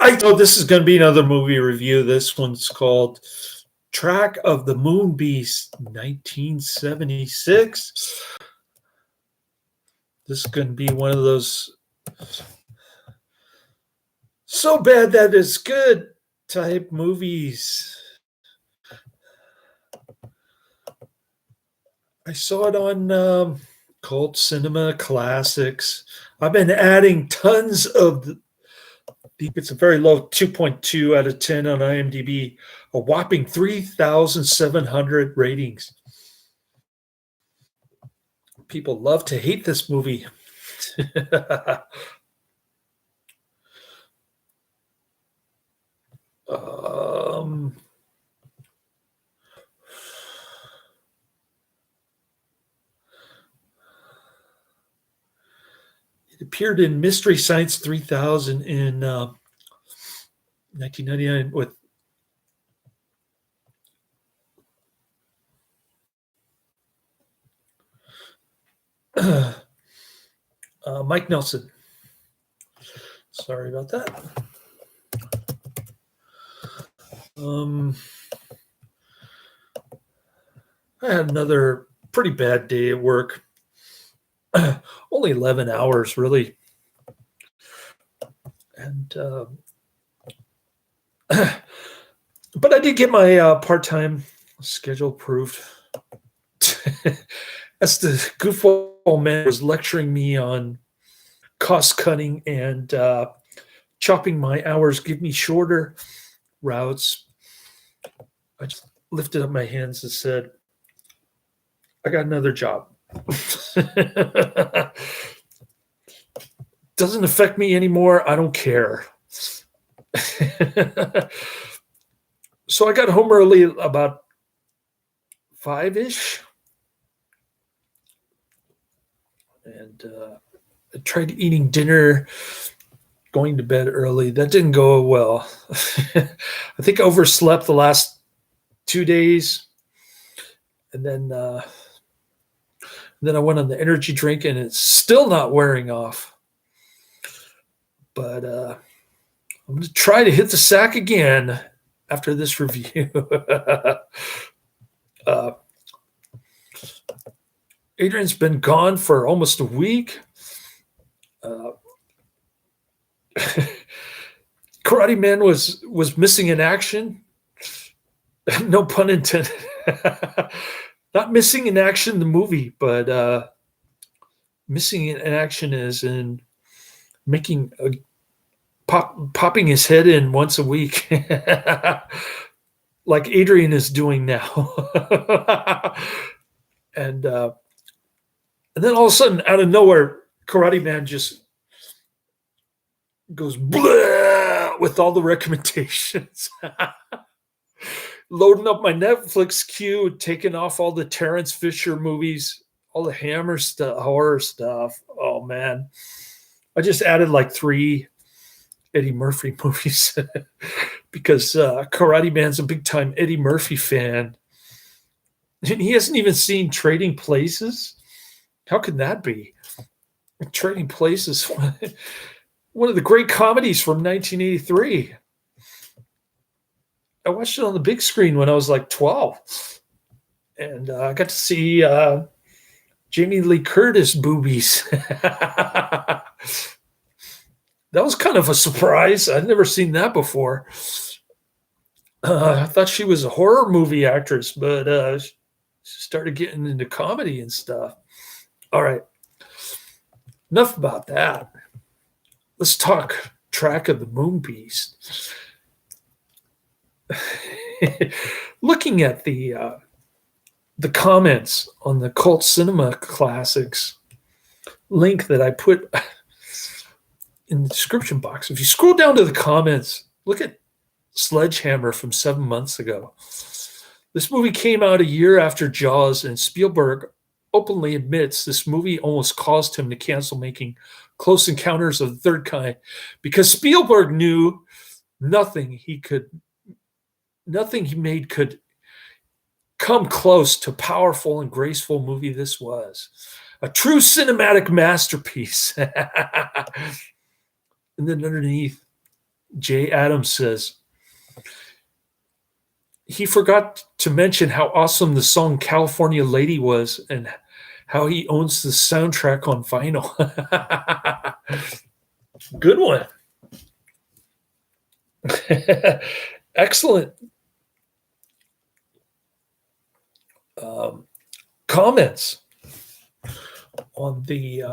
I know this is going to be another movie review. This one's called Track of the Moon Beast, 1976. This is going to be one of those so bad that it's good type movies. I saw it on Cult Cinema Classics. I've been adding tons of it's a very low 2.2 out of 10 on IMDb, a whopping 3,700 ratings. People love to hate this movie. It appeared in Mystery Science 3000 in 1999 with Mike Nelson. Sorry about that. I had another pretty bad day at work. Only 11 hours, really. And but I did get my part-time schedule approved. As the goofball man was lecturing me on cost cutting and chopping my hours, give me shorter routes, I just lifted up my hands and said, I got another job. Doesn't affect me anymore. I don't care. So I got home early about 5-ish. And I tried eating dinner, going to bed early. That didn't go well. I think I overslept the last 2 days. And then I went on the energy drink, and it's still not wearing off. But I'm going to try to hit the sack again after this review. Adrian's been gone for almost a week. Karate Man was missing in action. No pun intended. Not missing in action the movie, but missing in action is in making popping his head in once a week, like Adrian is doing now. And then all of a sudden, out of nowhere, Karate Man just goes blah with all the recommendations. Loading up my Netflix queue, taking off all the Terrence Fisher movies, all the Hammer stuff, horror stuff. Oh man, I just added like 3 Eddie Murphy movies because Karate Man's a big time Eddie Murphy fan, and he hasn't even seen Trading Places. How can that be? Trading Places, one of the great comedies from 1983. I watched it on the big screen when I was like 12. And I got to see Jamie Lee Curtis boobies. That was kind of a surprise. I'd never seen that before. I thought she was a horror movie actress, but she started getting into comedy and stuff. All right. Enough about that. Let's talk Track of the Moon Beast. Looking at the comments on the Cult Cinema Classics link that I put in the description box, if you scroll down to the comments, look at Sledgehammer from 7 months ago. This movie came out a year after Jaws, and Spielberg openly admits this movie almost caused him to cancel making Close Encounters of the Third Kind because Spielberg knew nothing he made could come close to powerful and graceful movie this was. A true cinematic masterpiece. And then underneath, Jay Adams says, he forgot to mention how awesome the song California Lady was and how he owns the soundtrack on vinyl. Good one. Excellent comments on the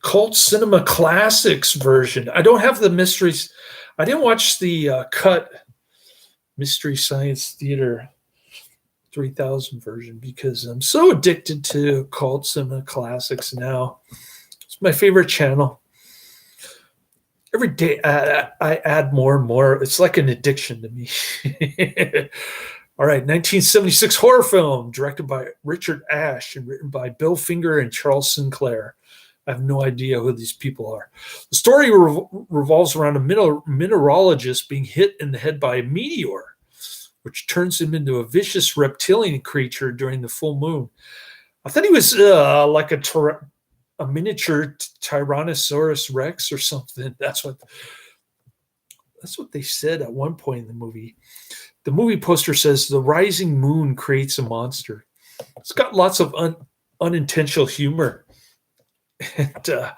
Cult Cinema Classics version. I don't have the mysteries. I didn't watch the cut Mystery Science Theater 3000 version because I'm so addicted to Cult Cinema Classics now. It's my favorite channel. Every day I add more and more. It's like an addiction to me. All right, 1976 horror film directed by Richard Ashe and written by Bill Finger and Charles Sinclair. I have no idea who these people are. The story revolves around a mineralogist being hit in the head by a meteor, which turns him into a vicious reptilian creature during the full moon. I thought he was like a miniature Tyrannosaurus Rex or something. That's what they said at one point in the movie. The movie poster says the rising moon creates a monster. It's got lots of unintentional humor. And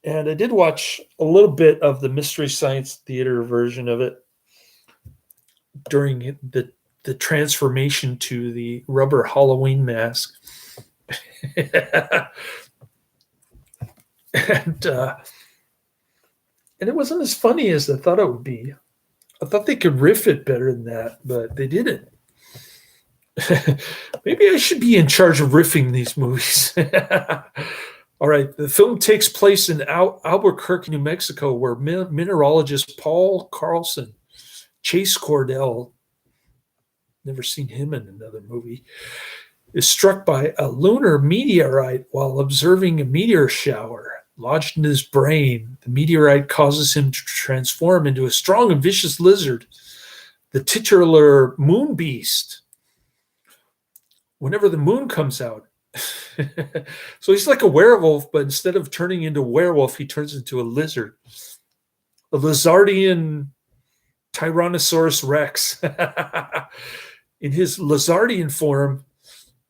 I did watch a little bit of the Mystery Science Theater version of it during the transformation to the rubber Halloween mask. and it wasn't as funny as I thought it would be. I thought they could riff it better than that, but they didn't. Maybe I should be in charge of riffing these movies. All right. The film takes place in Albuquerque, New Mexico, where mineralogist Paul Carlson, Chase Cordell, never seen him in another movie, is struck by a lunar meteorite while observing a meteor shower lodged in his brain. The meteorite causes him to transform into a strong and vicious lizard, the titular moon beast, whenever the moon comes out. So he's like a werewolf, but instead of turning into a werewolf, he turns into a lizard, a lizardian Tyrannosaurus Rex. In his lizardian form,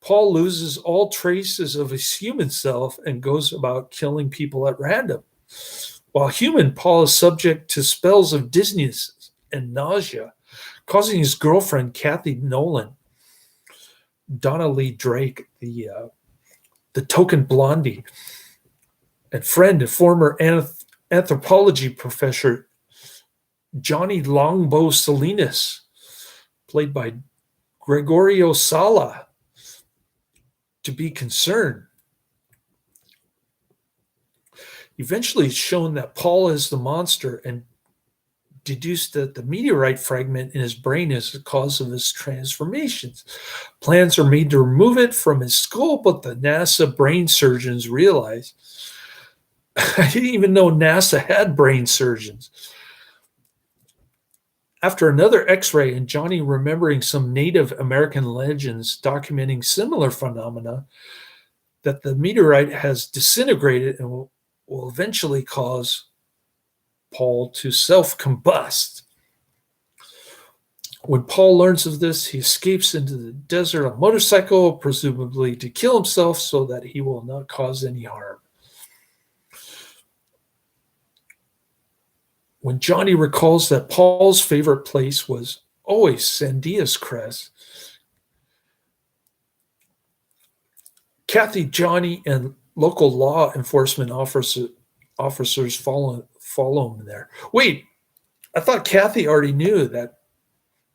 Paul loses all traces of his human self and goes about killing people at random. While human, Paul is subject to spells of dizziness and nausea, causing his girlfriend, Kathy Nolan, Donna Lee Drake, the token blondie, and friend and former anthropology professor Johnny Longbow Salinas, played by Gregorio Sala, to be concerned. Eventually, it's shown that Paul is the monster and deduced that the meteorite fragment in his brain is the cause of his transformations. Plans are made to remove it from his skull, but the NASA brain surgeons realize I didn't even know NASA had brain surgeons. After another x-ray and Johnny remembering some Native American legends documenting similar phenomena, that the meteorite has disintegrated and will eventually cause Paul to self-combust. When Paul learns of this, he escapes into the desert on a motorcycle, presumably to kill himself so that he will not cause any harm. When Johnny recalls that Paul's favorite place was always Sandias Crest, Kathy, Johnny, and local law enforcement officers follow him there. Wait, I thought Kathy already knew that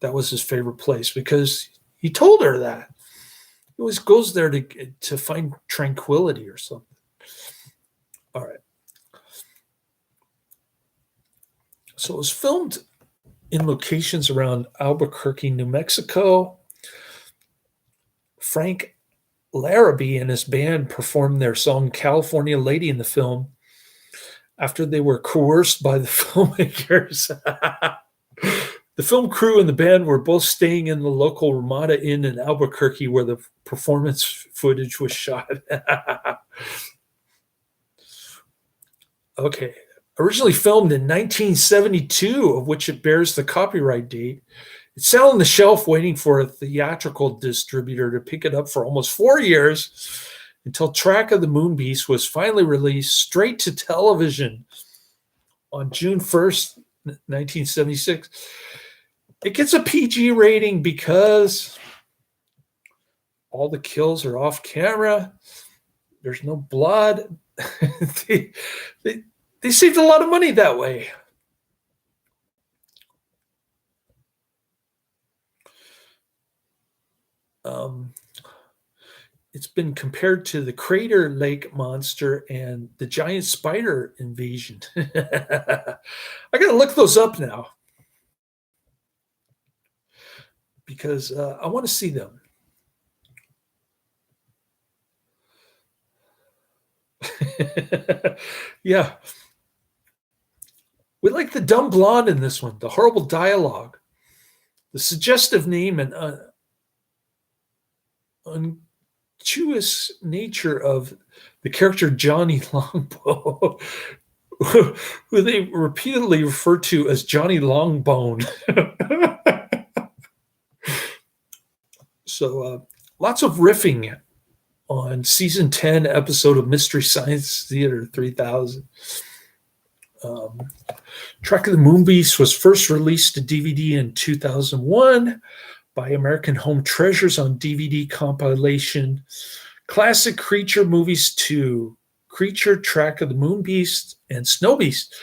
was his favorite place because he told her that. He always goes there to find tranquility or something. All right. So it was filmed in locations around Albuquerque, New Mexico. Frank Larrabee and his band performed their song California Lady in the film after they were coerced by the filmmakers. The film crew and the band were both staying in the local Ramada Inn in Albuquerque where the performance footage was shot. Okay. Originally filmed in 1972, of which it bears the copyright date. It sat on the shelf waiting for a theatrical distributor to pick it up for almost 4 years until Track of the Moon Beast was finally released straight to television on June 1st, 1976. It gets a PG rating because all the kills are off camera. There's no blood. They saved a lot of money that way. It's been compared to the Crater Lake Monster and the Giant Spider Invasion. I gotta look those up now because I want to see them. Yeah. We like the dumb blonde in this one, the horrible dialogue, the suggestive name, and unctuous nature of the character Johnny Longbow, who they repeatedly refer to as Johnny Longbone. So lots of riffing on season 10 episode of Mystery Science Theater 3000. Track of the Moon Beast was first released to DVD in 2001 by American Home Treasures on DVD compilation Classic Creature Movies 2, Creature, Track of the Moon Beast, and Snow Beast.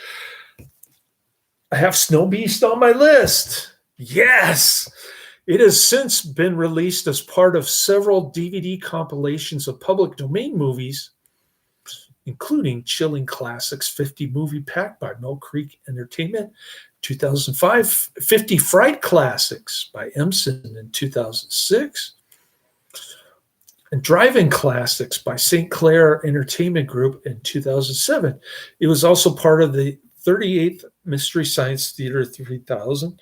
I have Snow Beast on my list. Yes! It has since been released as part of several DVD compilations of public domain movies, including Chilling Classics 50 Movie Pack by Mill Creek Entertainment, 2005, 50 Fright Classics by Emson in 2006, and Drive-In Classics by St. Clair Entertainment Group in 2007. It was also part of the 38th Mystery Science Theater 3000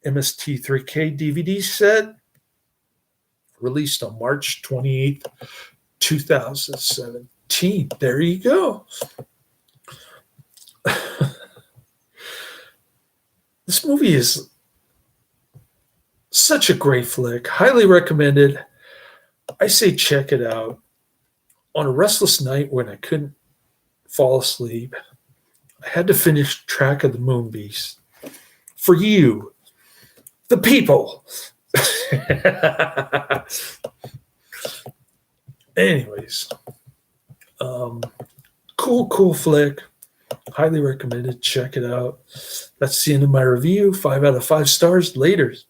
MST3K DVD set, released on March 28th, 2007. There you go. This movie is such a great flick. Highly recommended. I say check it out. On a restless night when I couldn't fall asleep, I had to finish Track of the Moon Beast. For you, the people. Anyways. Cool flick. Highly recommended. Check it out. That's the end of my review. 5 out of 5 stars. Laters.